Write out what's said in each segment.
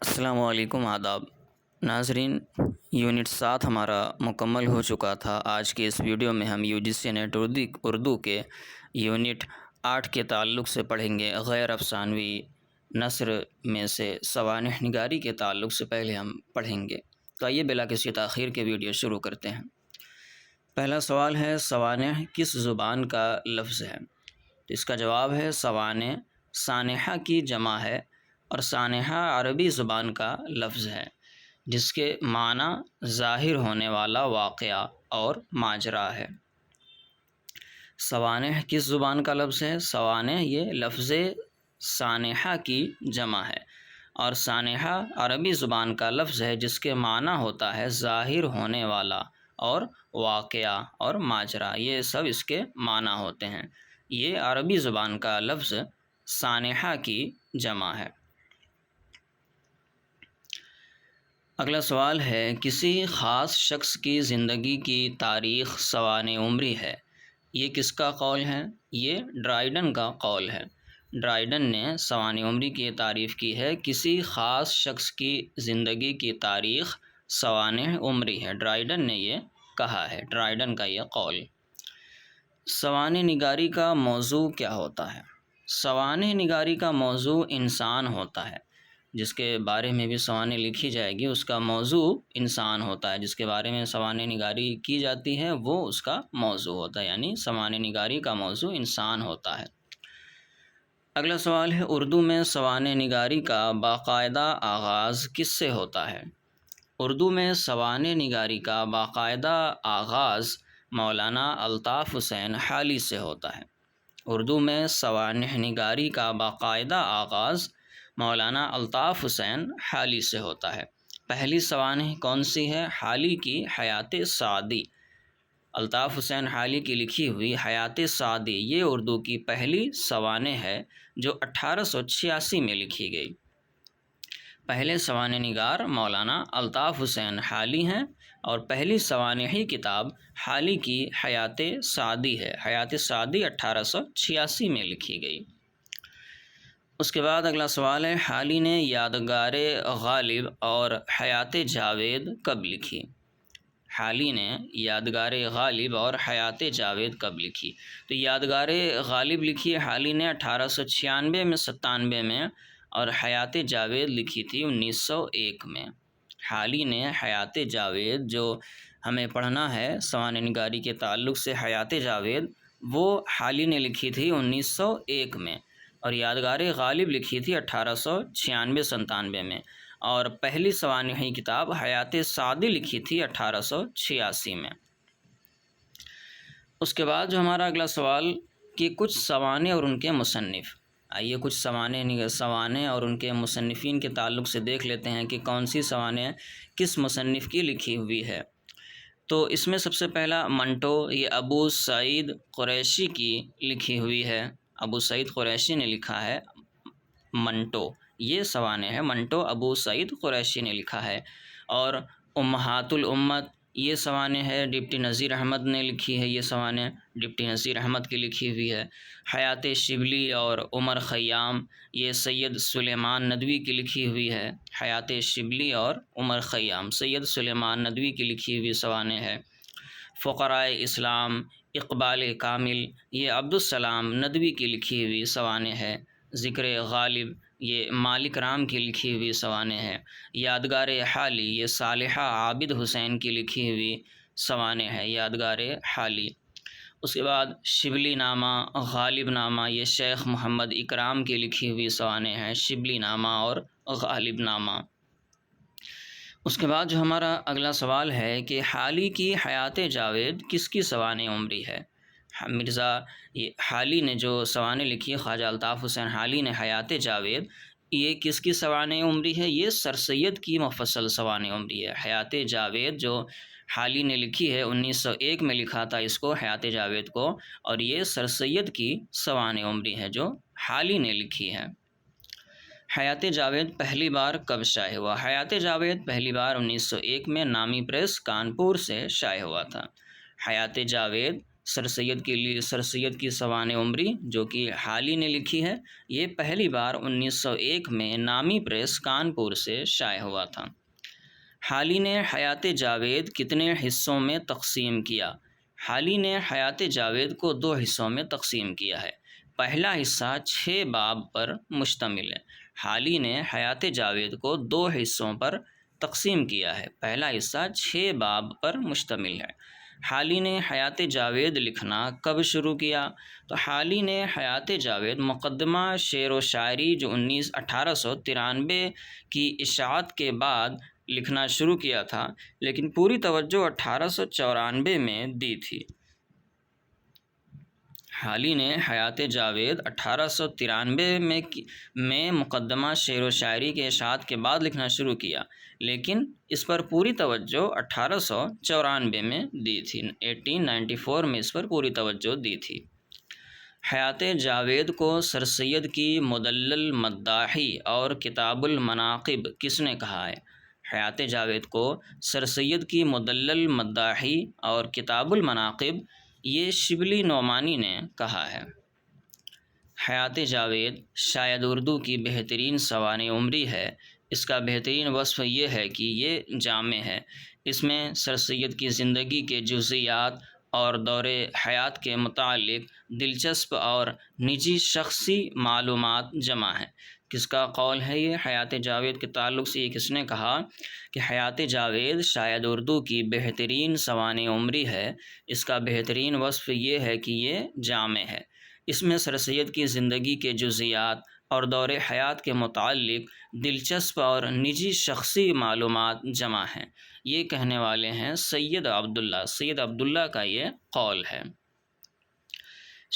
السلام علیکم، آداب ناظرین۔ یونٹ 7 ہمارا مکمل ہو چکا تھا۔ آج کے اس ویڈیو میں ہم UGC نیٹ اردو کے یونٹ 8 کے تعلق سے پڑھیں گے غیر افسانوی نثر میں سے سوانح نگاری کے تعلق سے پہلے ہم پڑھیں گے۔ تو آئیے بلا کسی تاخیر کے ویڈیو شروع کرتے ہیں۔ پہلا سوال ہے، سوانح کس زبان کا لفظ ہے؟ تو اس کا جواب ہے سوانح سانحہ کی جمع ہے، اور سانحہ عربی زبان کا لفظ ہے جس کے معنی ظاہر ہونے والا واقعہ اور ماجرا ہے۔ سوانح کس زبان کا لفظ ہے؟ سوانح یہ لفظ سانحہ کی جمع ہے، اور سانحہ عربی زبان کا لفظ ہے جس کے معنی ہوتا ہے ظاہر ہونے والا اور واقعہ اور ماجرا، یہ سب اس کے معنی ہوتے ہیں۔ یہ عربی زبان کا لفظ سانحہ کی جمع ہے۔ اگلا سوال ہے، کسی خاص شخص کی زندگی کی تاریخ سوانح عمری ہے، یہ کس کا قول ہے؟ یہ ڈرائیڈن کا قول ہے۔ ڈرائیڈن نے سوانح عمری کی تعریف کی ہے، کسی خاص شخص کی زندگی کی تاریخ سوانح عمری ہے، ڈرائیڈن نے یہ کہا ہے، ڈرائیڈن کا یہ قول۔ سوانح نگاری کا موضوع کیا ہوتا ہے؟ سوانح نگاری کا موضوع انسان ہوتا ہے، جس کے بارے میں بھی سوانح لکھی جائے گی اس کا موضوع انسان ہوتا ہے، جس کے بارے میں سوانح نگاری کی جاتی ہے وہ اس کا موضوع ہوتا ہے، یعنی سوانح نگاری کا موضوع انسان ہوتا ہے۔ اگلا سوال ہے، اردو میں سوانح نگاری کا باقاعدہ آغاز کس سے ہوتا ہے؟ اردو میں سوانح نگاری کا باقاعدہ آغاز مولانا الطاف حسین حالی سے ہوتا ہے۔ اردو میں سوانح نگاری کا باقاعدہ آغاز مولانا الطاف حسین حالی سے ہوتا ہے۔ پہلی سوانح کون سی ہے؟ حالی کی حیات سعدی، الطاف حسین حالی کی لکھی ہوئی حیات سعدی، یہ اردو کی پہلی سوانح ہے جو 1886 میں لکھی گئی۔ پہلے سوانح نگار مولانا الطاف حسین حالی ہیں، اور پہلی سوانحی کتاب حالی کی حیات سعدی ہے۔ حیات سعدی 1886 میں لکھی گئی۔ اس کے بعد اگلا سوال ہے، حالی نے یادگار غالب اور حیات جاوید کب لکھی؟ حالی نے یادگار غالب اور حیات جاوید کب لکھی؟ تو یادگار غالب لکھی حالی نے 1896 میں 97 میں، اور حیات جاوید لکھی تھی 1901 میں۔ حالی نے حیات جاوید، جو ہمیں پڑھنا ہے سوانح نگاری کے تعلق سے، حیات جاوید وہ حالی نے لکھی تھی 1901 میں، اور یادگار غالب لکھی تھی 1896-97 میں، اور پہلی سوانحی کتاب حیات سعدی لکھی تھی 1886 میں۔ اس کے بعد جو ہمارا اگلا سوال کہ کچھ سوانح اور ان کے مصنف، آئیے کچھ سوانح اور ان کے مصنفین کے تعلق سے دیکھ لیتے ہیں کہ کون سی سوانح کس مصنف کی لکھی ہوئی ہے۔ تو اس میں سب سے پہلا منٹو، یہ ابو سعید قریشی کی لکھی ہوئی ہے۔ ابو سعید قریشی نے لکھا ہے منٹو، یہ سوانح ہے، منٹو ابو سعید قریشی نے لکھا ہے۔ اور امہات الامت، یہ سوانح ہے ڈپٹی نذیر احمد نے لکھی ہے، یہ سوانح ڈپٹی نذیر احمد کی لکھی ہوئی ہے۔ حیات شبلی اور عمر خیام، یہ سید سلیمان ندوی کی لکھی ہوئی ہے۔ حیات شبلی اور عمر خیام سید سلیمان ندوی کی لکھی ہوئی سوانح ہے۔ فقرائے اسلام، اقبال کامل، یہ عبدالسلام ندوی کی لکھی ہوئی سوانح ہے۔ ذکر غالب، یہ مالک رام کی لکھی ہوئی سوانح ہے۔ یادگار حالی، یہ صالحہ عابد حسین کی لکھی ہوئی سوانح ہے، یادگار حالی۔ اس کے بعد شبلی نامہ، غالب نامہ، یہ شیخ محمد اکرام کی لکھی ہوئی سوانح ہے، شبلی نامہ اور غالب نامہ۔ اس کے بعد جو ہمارا اگلا سوال ہے کہ حالی کی حیات جاوید کس کی سوانح عمری ہے؟ مرزا حالی نے جو سوانح لکھی، خواجہ الطاف حسین حالی نے حیات جاوید، یہ کس کی سوانح عمری ہے؟ یہ سر سید کی مفصل سوانح عمری ہے۔ حیات جاوید جو حالی نے لکھی ہے، 1901 میں لکھا تھا اس کو، حیات جاوید کو، اور یہ سر سید کی سوانح عمری ہے جو حالی نے لکھی ہے۔ حیات جاوید پہلی بار کب شائع ہوا؟ حیات جاوید پہلی بار 1901 میں نامی پریس کانپور سے شائع ہوا تھا۔ حیات جاوید سر سید کی سوانح عمری جو کہ حالی نے لکھی ہے، یہ پہلی بار 1901 میں نامی پریس کانپور سے شائع ہوا تھا۔ حالی نے حیات جاوید کتنے حصوں میں تقسیم کیا؟ حالی نے حیات جاوید کو 2 حصوں میں تقسیم کیا ہے۔ پہلا حصہ 6 باب پر مشتمل ہے۔ حالی نے حیات جاوید کو 2 حصوں پر تقسیم کیا ہے۔ پہلا حصہ 6 باب پر مشتمل ہے۔ حالی نے حیات جاوید لکھنا کب شروع کیا؟ تو حالی نے حیات جاوید مقدمہ شعر و شاعری جو 1893 کی اشاعت کے بعد لکھنا شروع کیا تھا، لیکن پوری توجہ 1894 میں دی تھی۔ حالی نے حیات جاوید 1893 میں مقدمہ شعر و شاعری کے اشاعت کے بعد لکھنا شروع کیا، لیکن اس پر پوری توجہ 1894 میں دی تھی۔ 1894 میں اس پر پوری توجہ دی تھی۔ حیات جاوید کو سر سید کی مدلل مداحی اور کتاب المناقب کس نے کہا ہے؟ حیات جاوید کو سر سید کی مدلل مداحی اور کتاب المناقب یہ شبلی نعمانی نے کہا ہے۔ حیات جاوید شاید اردو کی بہترین سوانح عمری ہے۔ اس کا بہترین وصف یہ ہے کہ یہ جامع ہے۔ اس میں سر سید کی زندگی کے جزیات اور دور حیات کے متعلق دلچسپ اور نجی شخصی معلومات جمع ہیں۔ کس کا قول ہے یہ؟ حیات جاوید کے تعلق سے یہ کس نے کہا کہ حیات جاوید شاید اردو کی بہترین سوانح عمری ہے۔ اس کا بہترین وصف یہ ہے کہ یہ جامع ہے۔ اس میں سر سید کی زندگی کے جزیات اور دور حیات کے متعلق دلچسپ اور نجی شخصی معلومات جمع ہیں۔ یہ کہنے والے ہیں سید عبداللہ کا یہ قول ہے۔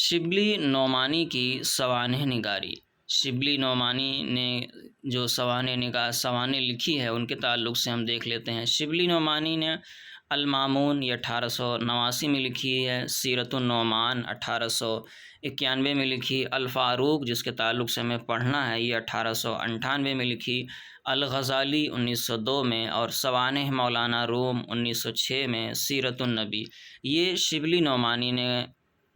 شبلی نعمانی کی سوانح نگاری۔ شبلی نعمانی نے جو سوانح لکھی ہے ان کے تعلق سے ہم دیکھ لیتے ہیں۔ شبلی نعمانی نے المامون یہ 1889 میں لکھی ہے، سیرت النعمان 1891 میں لکھی، الفاروق جس کے تعلق سے ہمیں پڑھنا ہے یہ 1898 میں لکھی، الغزالی 1902 میں، اور سوانح مولانا روم 1906 میں، سیرت النبی۔ یہ شبلی نعمانی نے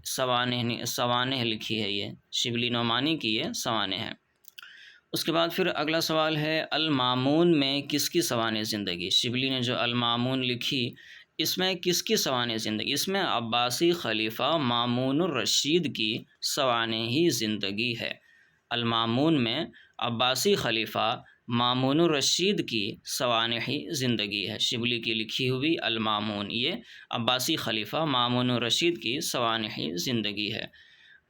سوانح لکھی ہے، یہ شبلی نعمانی کی یہ سوانح ہے۔ اس کے بعد پھر اگلا سوال ہے المامون میں کس کی سوانح زندگی؟ شبلی نے جو المامون لکھی اس میں کس کی سوانح زندگی؟ اس میں عباسی خلیفہ مامون الرشید کی سوانح زندگی ہے۔ المامون میں عباسی خلیفہ مامون الرشید کی سوانح زندگی ہے۔ شبلی کی لکھی ہوئی المامون یہ عباسی خلیفہ مامون الرشید کی سوانح زندگی ہے۔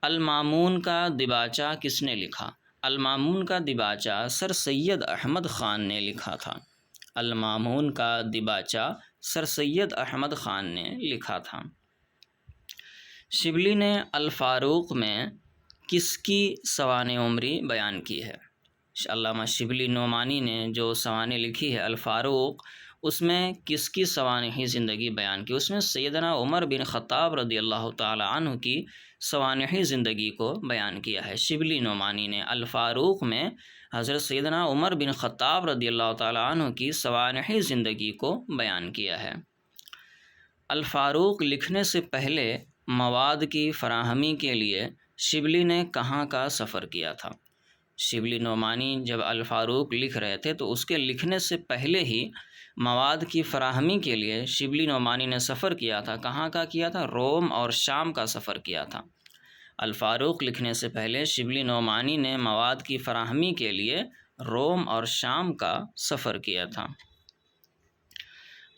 المامون کا دیباچہ کس نے لکھا؟ المامون کا دیباچہ سر سید احمد خان نے لکھا تھا۔ المامون کا دیباچہ سر سید احمد خان نے لکھا تھا۔ شبلی نے الفاروق میں کس کی سوانح عمری بیان کی ہے؟ علامہ شبلی نعمانی نے جو سوانح لکھی ہے الفاروق، اس میں کس کی سوانح زندگی بیان کی؟ اس میں سیدنا عمر بن خطاب رضی اللہ تعالی عنہ کی سوانح زندگی کو بیان کیا ہے۔ شبلی نعمانی نے الفاروق میں حضرت سیدنا عمر بن خطاب رضی اللہ تعالی عنہ کی سوانح زندگی کو بیان کیا ہے۔ الفاروق لکھنے سے پہلے مواد کی فراہمی کے لیے شبلی نے کہاں کا سفر کیا تھا؟ شبلی نعمانی جب الفاروق لکھ رہے تھے تو اس کے لکھنے سے پہلے ہی مواد کی فراہمی کے لیے شبلی نعمانی نے سفر کیا تھا۔ کہاں کا کیا تھا؟ روم اور شام کا سفر کیا تھا۔ الفاروق لکھنے سے پہلے شبلی نعمانی نے مواد کی فراہمی کے لیے روم اور شام کا سفر کیا تھا۔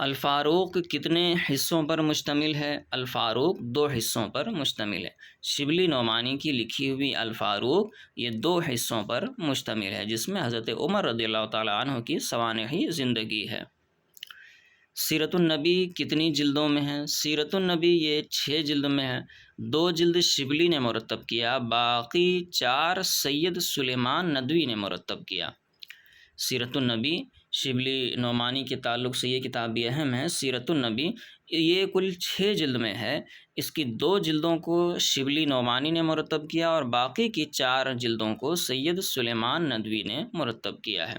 الفاروق کتنے حصوں پر مشتمل ہے؟ الفاروق 2 حصوں پر مشتمل ہے۔ شبلی نعمانی کی لکھی ہوئی الفاروق یہ 2 حصوں پر مشتمل ہے، جس میں حضرت عمر رضی اللہ تعالیٰ عنہ کی سوانح زندگی ہے۔ سیرت النبی کتنی جلدوں میں ہے؟ سیرت النبی یہ 6 جلد میں ہے۔ 2 جلد شبلی نے مرتب کیا، باقی 4 سید سلیمان ندوی نے مرتب کیا۔ سیرت النبی شبلی نعمانی کے تعلق سے یہ کتاب بھی اہم ہے۔ سیرت النبی یہ کل 6 جلد میں ہے۔ اس کی 2 جلدوں کو شبلی نعمانی نے مرتب کیا اور باقی کی 4 جلدوں کو سید سلیمان ندوی نے مرتب کیا ہے۔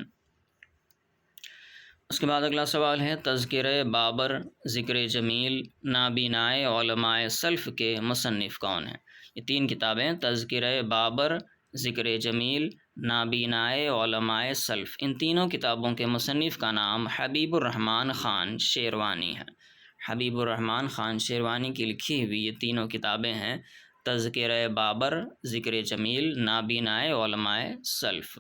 اس کے بعد اگلا سوال ہے تذکرہ بابر ذکر جمیل نابینائے علماء سلف کے مصنف کون ہیں؟ یہ 3 کتابیں، تذکرہ بابر، ذکر جمیل، نابینائے علماء سلف، ان تینوں کتابوں کے مصنف کا نام حبیب الرحمن خان شیروانی ہے۔ حبیب الرحمن خان شیروانی کی لکھی ہوئی یہ تینوں کتابیں ہیں، تذکرہ بابر، ذکر جمیل، نابینائے علماء سلف۔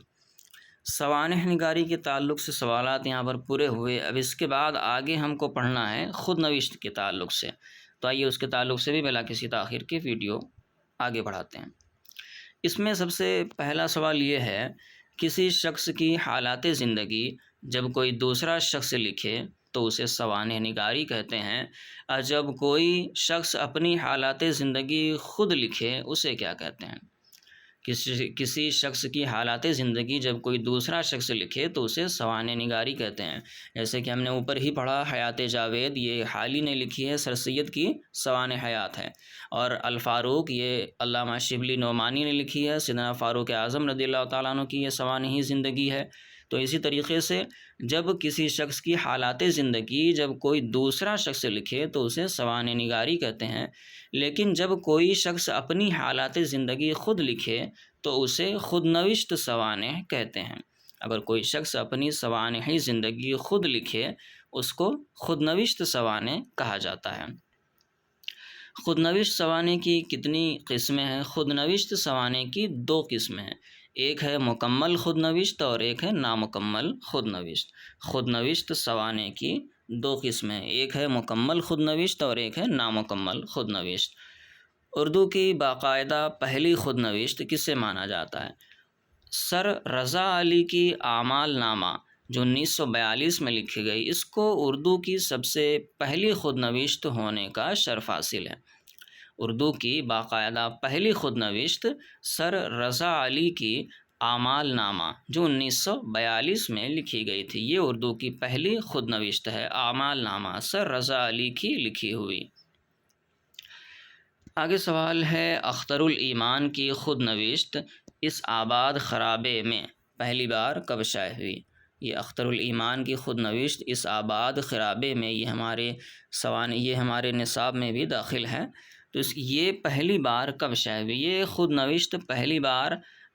سوانح نگاری کے تعلق سے سوالات یہاں پر پورے ہوئے۔ اب اس کے بعد آگے ہم کو پڑھنا ہے خود نوشت کے تعلق سے، تو آئیے اس کے تعلق سے بھی بلا کسی تاخیر کے ویڈیو آگے بڑھاتے ہیں۔ اس میں سب سے پہلا سوال یہ ہے، کسی شخص کی حالات زندگی جب کوئی دوسرا شخص لکھے تو اسے سوانح نگاری کہتے ہیں، اور جب کوئی شخص اپنی حالات زندگی خود لکھے اسے کیا کہتے ہیں؟ کسی شخص کی حالات زندگی جب کوئی دوسرا شخص لکھے تو اسے سوانح نگاری کہتے ہیں۔ جیسے کہ ہم نے اوپر ہی پڑھا، حیات جاوید یہ حالی نے لکھی ہے، سر سید کی سوانح حیات ہے، اور الفاروق یہ علامہ شبلی نعمانی نے لکھی ہے، سیدنا فاروق اعظم رضی اللہ تعالیٰ عنہ کی یہ سوانحی زندگی ہے۔ تو اسی طریقے سے جب کسی شخص کی حالات زندگی جب کوئی دوسرا شخص لکھے تو اسے سوانح نگاری کہتے ہیں، لیکن جب کوئی شخص اپنی حالات زندگی خود لکھے تو اسے خود نوشت سوانح کہتے ہیں۔ اگر کوئی شخص اپنی سوانحی زندگی خود لکھے اس کو خود نوشت سوانح کہا جاتا ہے۔ خود نوشت سوانح کی کتنی قسمیں ہیں؟ خود نوشت سوانح کی 2 قسمیں ہیں، ایک ہے مکمل خود نوشت اور ایک ہے نامکمل خود نوشت۔ خود نوشت سوانح کی 2 قسمیں ہیں، ایک ہے مکمل خود نوشت اور ایک ہے نامکمل خود نوشت۔ اردو کی باقاعدہ پہلی خود نوشت کسے مانا جاتا ہے؟ سر رضا علی کی اعمال نامہ جو 1942 میں لکھی گئی، اس کو اردو کی سب سے پہلی خود نوشت ہونے کا شرف حاصل ہے۔ اردو کی باقاعدہ پہلی خود نوشت سر رضا علی کی اعمال نامہ جو 1942 میں لکھی گئی تھی، یہ اردو کی پہلی خود نوشت ہے، اعمال نامہ سر رضا علی کی لکھی ہوئی۔ آگے سوال ہے اختر الایمان کی خود نوشت اس آباد خرابے میں پہلی بار کب شائع ہوئی؟ یہ اختر الایمان کی خود نوشت اس آباد خرابے میں، یہ ہمارے نصاب میں بھی داخل ہے، تو یہ پہلی بار کب شائع ہوئی؟ یہ خود نوشت پہلی بار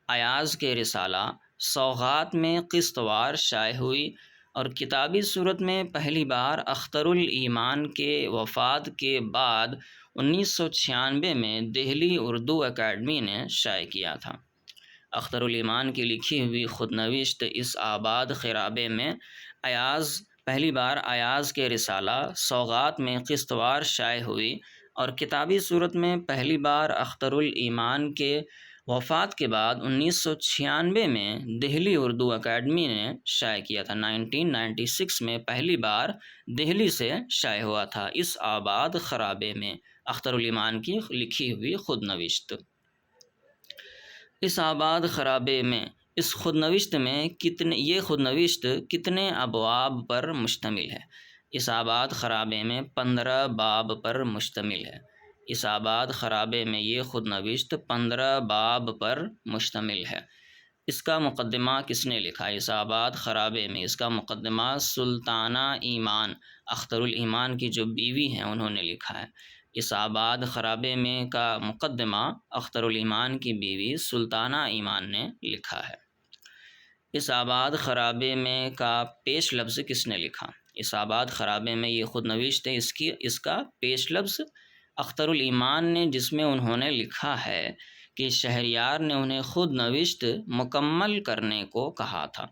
ایاز کے رسالہ سوغات میں قسط وار شائع ہوئی، اور کتابی صورت میں پہلی بار اختر الایمان کے وفات کے بعد 1996 میں دہلی اردو اکیڈمی نے شائع کیا تھا۔ اختر الایمان کی لکھی ہوئی خود نوشت اس آباد خرابے میں پہلی بار ایاز کے رسالہ سوغات میں قسط وار شائع ہوئی، اور کتابی صورت میں پہلی بار اختر الایمان کے وفات کے بعد 1996 میں دہلی اردو اکیڈمی نے شائع کیا تھا۔ 1996 میں پہلی بار دہلی سے شائع ہوا تھا اس آباد خرابے میں اختر الایمان کی لکھی ہوئی خود نوشت۔ اس آباد خرابے میں اس خود نوشت میں یہ خود نوشت کتنے ابواب پر مشتمل ہے؟ اس آباد خرابے میں 15 باب پر مشتمل ہے۔ اس آباد خرابے میں یہ خود نوشت 15 باب پر مشتمل ہے۔ اس کا مقدمہ کس نے لکھا؟ اس آباد خرابے میں اس کا مقدمہ سلطانہ ایمان، اختر الایمان کی جو بیوی ہیں انہوں نے لکھا ہے۔ اس آباد خرابے میں کا مقدمہ اختر الایمان کی بیوی سلطانہ ایمان نے لکھا ہے۔ اس آباد خرابے میں کا پیش لفظ کس نے لکھا؟ اس آباد خرابے میں یہ خود نوشت ہے، اس کا پیش لفظ اختر الایمان نے، جس میں انہوں نے لکھا ہے کہ شہریار نے انہیں خود نوشت مکمل کرنے کو کہا تھا۔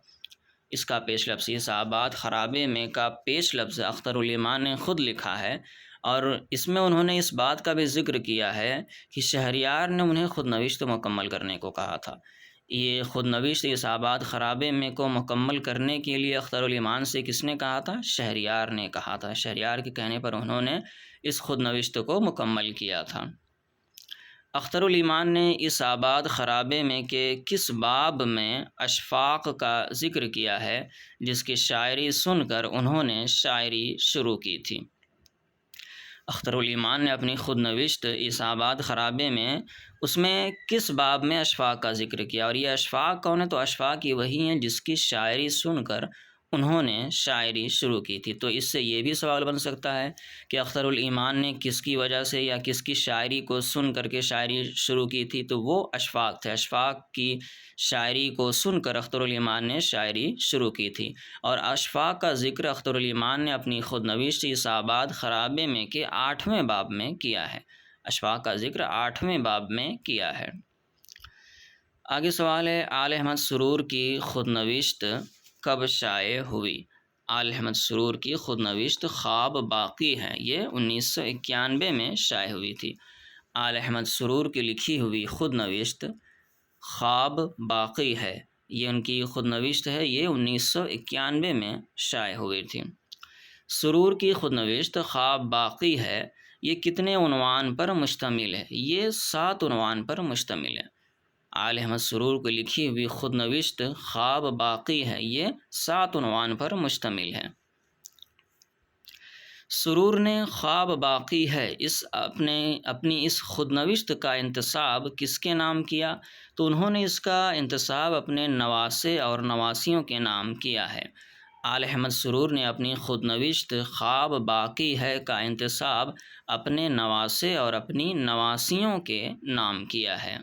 اس کا پیش لفظ، اس آباد خرابے میں کا پیش لفظ اختر الایمان نے خود لکھا ہے، اور اس میں انہوں نے اس بات کا بھی ذکر کیا ہے کہ شہریار نے انہیں خود نوشت مکمل کرنے کو کہا تھا۔ یہ خود نوشت اس آباد خرابے میں کو مکمل کرنے کے لیے اختر الایمان سے کس نے کہا تھا؟ شہریار نے کہا تھا۔ شہریار کے کہنے پر انہوں نے اس خود نوشت کو مکمل کیا تھا۔ اختر الایمان نے اس آباد خرابے میں کے کس باب میں اشفاق کا ذکر کیا ہے جس کی شاعری سن کر انہوں نے شاعری شروع کی تھی؟ اختر الایمان نے اپنی خود نوشت اس آباد خرابے میں اس میں کس باب میں اشفاق کا ذکر کیا؟ اور یہ اشفاق کون ہے؟ تو اشفاق یہ وہی ہیں جس کی شاعری سن کر انہوں نے شاعری شروع کی تھی۔ تو اس سے یہ بھی سوال بن سکتا ہے کہ اختر الایمان نے کس کی وجہ سے یا کس کی شاعری کو سن کر کے شاعری شروع کی تھی؟ تو وہ اشفاق تھے، اشفاق کی شاعری کو سن کر اختر الایمان نے شاعری شروع کی تھی۔ اور اشفاق کا ذکر اختر الایمان نے اپنی خود نوشت اس آباد خرابے میں کے 8ویں باب میں کیا ہے۔ اشفاق کا ذکر 8ویں باب میں کیا ہے۔ آگے سوال ہے، آل احمد سرور کی خود نوشت کب شائع ہوئی؟ آل احمد سرور کی خود نوشت خواب باقی ہے، یہ 1991 میں شائع ہوئی تھی۔ آل احمد سرور کی لکھی ہوئی خود نوشت خواب باقی ہے، یہ ان کی خود نوشت ہے، یہ 1991 میں شائع ہوئی تھی۔ سرور کی خود نوشت خواب باقی ہے، یہ کتنے عنوان پر مشتمل ہے؟ یہ 7 عنوان پر مشتمل ہے۔ آل احمد سرور کو لکھی ہوئی خود نوشت خواب باقی ہے، یہ 7 عنوان پر مشتمل ہے۔ سرور نے خواب باقی ہے اپنی اس خود نوشت کا انتساب کس کے نام کیا؟ تو انہوں نے اس کا انتساب اپنے نواسے اور نواسیوں کے نام کیا ہے۔ آل احمد سرور نے اپنی خود نوشت خواب باقی ہے کا انتساب اپنے نواسے اور اپنی نواسیوں کے نام کیا ہے۔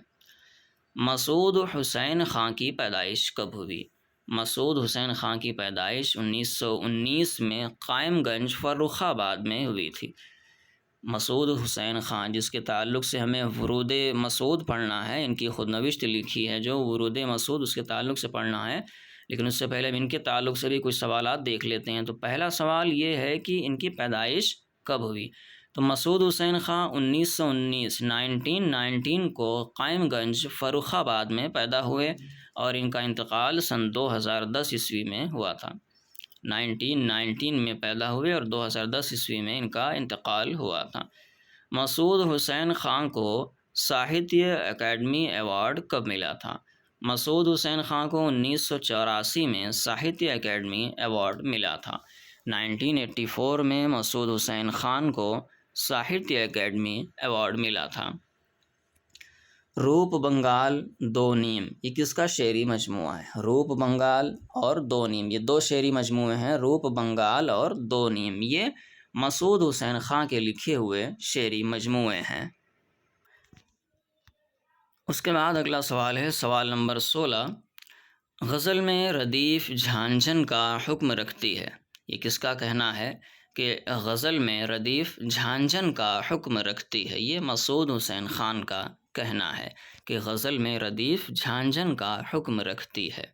مسعود حسین خان کی پیدائش کب ہوئی؟ مسعود حسین خان کی پیدائش 1919 میں قائم گنج فرخ آباد میں ہوئی تھی۔ مسعود حسین خان، جس کے تعلق سے ہمیں ورود مسعود پڑھنا ہے، ان کی خود نوشت لکھی ہے جو ورود مسعود، اس کے تعلق سے پڑھنا ہے، لیکن اس سے پہلے ہم ان کے تعلق سے بھی کچھ سوالات دیکھ لیتے ہیں۔ تو پہلا سوال یہ ہے کہ ان کی پیدائش کب ہوئی؟ تو مسعود حسین خان 1919 کو قائم گنج فرخ آباد میں پیدا ہوئے اور ان کا انتقال سن 2010 عیسوی میں ہوا تھا۔ 1919 میں پیدا ہوئے اور 2010 عیسوی میں ان کا انتقال ہوا تھا۔ مسعود حسین خان کو ساہتیہ اکیڈمی ایوارڈ کب ملا تھا؟ مسعود حسین خان کو 1984 میں ساہتیہ اکیڈمی ایوارڈ ملا تھا۔ 1984 میں مسعود حسین خان کو ساہتیہ اکیڈمی ایوارڈ ملا تھا۔ روپ بنگال دو نیم، یہ کس کا شعری مجموعہ ہے؟ روپ بنگال اور دو نیم، یہ 2 شعری مجموعے ہیں، روپ بنگال اور دو نیم، یہ مسعود حسین خان کے لکھے ہوئے شعری مجموعے ہیں۔ اس کے بعد اگلا سوال ہے، سوال نمبر 16، غزل میں ردیف جھانجھن کا حکم رکھتی ہے، یہ کس کا کہنا ہے کہ غزل میں ردیف جھانجھن کا حکم رکھتی ہے؟ یہ مسعود حسین خان کا کہنا ہے کہ غزل میں ردیف جھانجھن کا حکم رکھتی ہے۔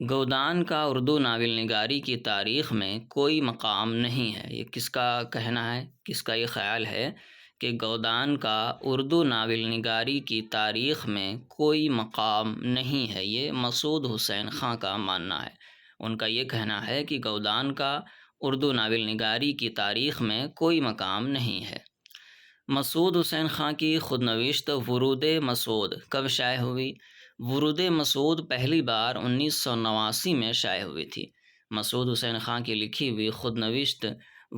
گودان کا اردو ناول نگاری کی تاریخ میں کوئی مقام نہیں ہے، یہ کس کا کہنا ہے، کس کا یہ خیال ہے کہ گودان کا اردو ناول نگاری کی تاریخ میں کوئی مقام نہیں ہے؟ یہ مسعود حسین خان کا ماننا ہے، ان کا یہ کہنا ہے کہ گودان کا اردو ناول نگاری کی تاریخ میں کوئی مقام نہیں ہے۔ مسعود حسین خان کی خود نوشت ورود مسعود کب شائع ہوئی؟ ورود مسعود پہلی بار 1989 میں شائع ہوئی تھی۔ مسعود حسین خان کی لکھی ہوئی خود نوشت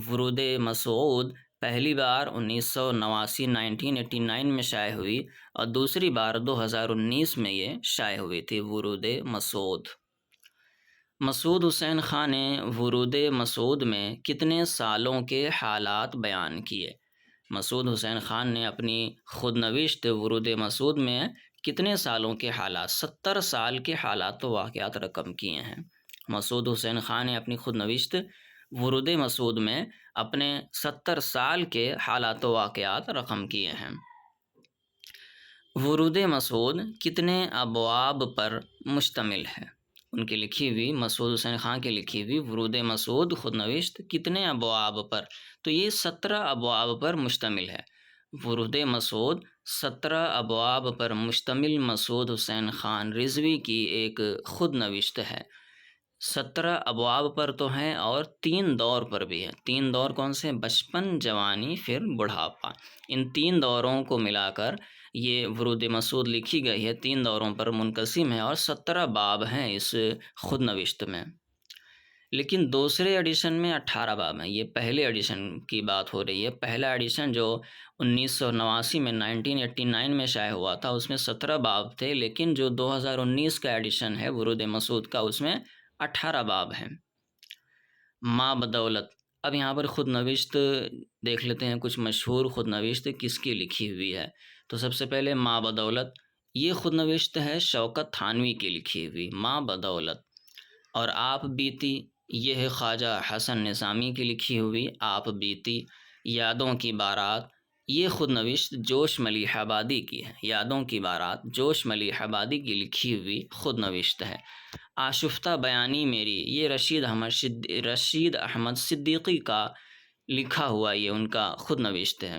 ورود مسعود پہلی بار 1989 میں شائع ہوئی اور دوسری بار 2019 میں یہ شائع ہوئی تھی، ورود مسعود۔ مسعود حسین خان نے ورود مسعود میں کتنے سالوں کے حالات بیان کیے؟ مسعود حسین خان نے اپنی خود نوشت ورود مسعود میں کتنے سالوں کے حالات، 70 سال کے حالات و واقعات رقم کیے ہیں۔ مسعود حسین خان نے اپنی خود نوشت ورود مسعود میں اپنے 70 سال کے حالات و واقعات رقم کیے ہیں۔ ورود مسعود کتنے ابواب پر مشتمل ہے؟ ان کی لکھی ہوئی، مسعود حسین خان کی لکھی ہوئی ورود مسعود خود نوشت کتنے ابواب پر؟ تو یہ 17 ابواب پر مشتمل ہے۔ ورود مسعود 17 ابواب پر مشتمل مسعود حسین خان رضوی کی ایک خود نوشت ہے۔ 17 ابواب پر تو ہیں اور 3 دور پر بھی ہیں۔ 3 دور کون سے؟ بچپن، جوانی، پھر بڑھاپا، ان 3 دوروں کو ملا کر یہ ورود مسعود لکھی گئی ہے، 3 دوروں پر منقسم ہے اور 17 باب ہیں اس خود نوشت میں۔ لیکن دوسرے ایڈیشن میں 18 باب ہیں، یہ پہلے ایڈیشن کی بات ہو رہی ہے۔ پہلا ایڈیشن جو 1989 میں 1989 میں شائع ہوا تھا اس میں 17 باب تھے، لیکن جو 2019 کا ایڈیشن ہے ورود مسعود کا، اس میں 18 باب ہیں۔ ما بدولت، اب یہاں پر خود نوشت دیکھ لیتے ہیں، کچھ مشہور خود نوشت کس کی لکھی ہوئی ہے۔ تو سب سے پہلے ما بدولت، یہ خود نوشت ہے شوکت تھانوی کی لکھی ہوئی، ما بدولت۔ اور آپ بیتی، یہ ہے خواجہ حسن نظامی کی لکھی ہوئی، آپ بیتی۔ یادوں کی بارات، یہ خود نوشت جوش ملیح آبادی کی ہے، یادوں کی بارات جوش ملیح آبادی کی لکھی ہوئی خود نوشت ہے۔ آشفتہ بیانی میری، یہ رشید احمد صدیقی کا لکھا ہوا، یہ ان کا خود نوشت ہے،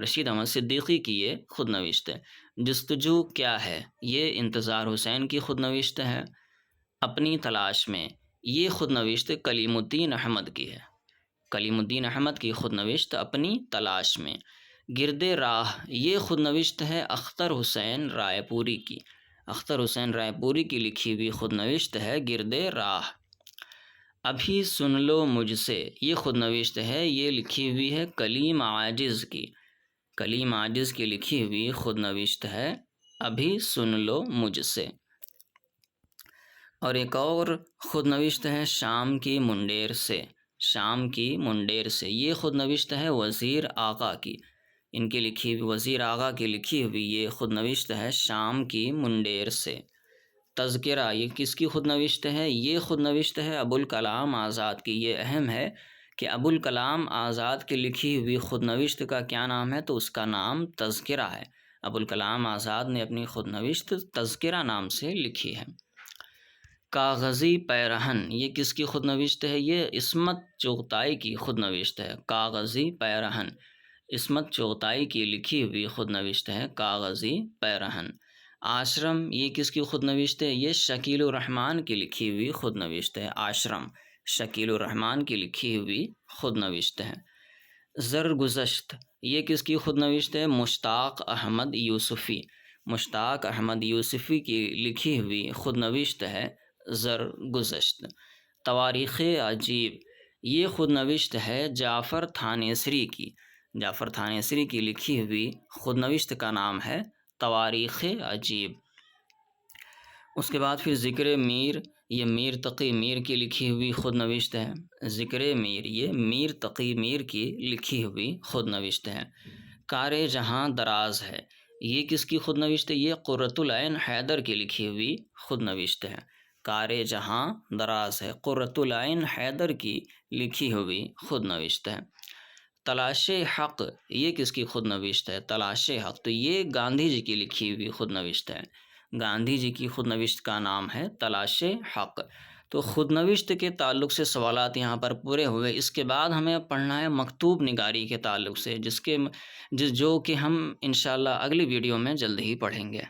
رشید احمد صدیقی کی یہ خود نوشت ہے۔ جستجو کیا ہے، یہ انتظار حسین کی خود نوشت ہے۔ اپنی تلاش میں، یہ خود نوشت کلیم الدین احمد کی ہے، کلیم الدین احمد کی خود نوشت اپنی تلاش میں۔ گرد راہ، یہ خود نوشت ہے اختر حسین رائے پوری کی، اختر حسین رائے پوری کی لکھی ہوئی خود نوشت ہے گرد راہ۔ ابھی سن لو مجھ سے، یہ خود نوشت ہے، یہ لکھی ہوئی ہے کلیم عاجز کی، کلیم عاجز کی لکھی ہوئی خود نوشت ہے ابھی سن لو مجھ سے۔ اور ایک اور خود نوشت ہے شام کی منڈیر سے، شام کی منڈیر سے، یہ خود نوشت ہے وزیر آغا کی، ان کی لکھی ہوئی، وزیر آغا کی لکھی ہوئی یہ خود نوشت ہے شام کی منڈیر سے۔ تذکرہ، یہ کس کی خود نوشت ہے، یہ خود نوشت ہے ابوالکلام آزاد کی۔ یہ اہم ہے کہ ابوالکلام آزاد کی لکھی ہوئی خود نوشت کا کیا نام ہے، تو اس کا نام تذکرہ ہے۔ ابوالکلام آزاد نے اپنی خود نوشت تذکرہ نام سے لکھی ہے۔ کاغذی پیرہن، یہ کس کی خود نوشت ہے، یہ عصمت چغتائی کی خود نوشت ہے، کاغذی پیرہن، عصمت چغتائی کی لکھی ہوئی خود نوشت ہے کاغذی پیرہن۔ آشرم، یہ کس کی خود نوشت ہے، یہ شکیل الرحمن کی لکھی ہوئی خود نوشت ہے، آشرم شکیل الرحمن کی لکھی ہوئی خود نوشت ہے۔ زرگزشت، یہ کس کی خود نوشت ہے، مشتاق احمد یوسفی، مشتاق احمد یوسفی کی لکھی ہوئی خود نوشت ہے زرگزشت۔ تواریخ عجیب، یہ خود نوشت ہے جعفر تھانیسری کی، جعفر تھانیسری کی لکھی ہوئی خود نوشت کا نام ہے تواریخ عجیب۔ اس کے بعد پھر ذکر میر، یہ میر تقی میر کی لکھی ہوئی خود نوشت ہے، ذکر میر، یہ میر تقی میر کی لکھی ہوئی خود نوشت ہے۔ کار جہاں دراز ہے، یہ کس کی خود نوشت ہے، یہ قرۃ العین حیدر کی لکھی ہوئی خود نوشت ہے، کار جہاں دراز ہے، قرۃ العین حیدر کی لکھی ہوئی خود نوشت ہے۔ تلاش حق، یہ کس کی خود نوشت ہے، تلاش حق، تو یہ گاندھی جی کی لکھی ہوئی خود نوشت ہے، گاندھی جی کی خود نوشت کا نام ہے تلاش حق۔ تو خود نوشت کے تعلق سے سوالات یہاں پر پورے ہوئے۔ اس کے بعد ہمیں پڑھنا ہے مکتوب نگاری کے تعلق سے، جو کہ ہم انشاءاللہ اگلی ویڈیو میں جلد ہی پڑھیں گے۔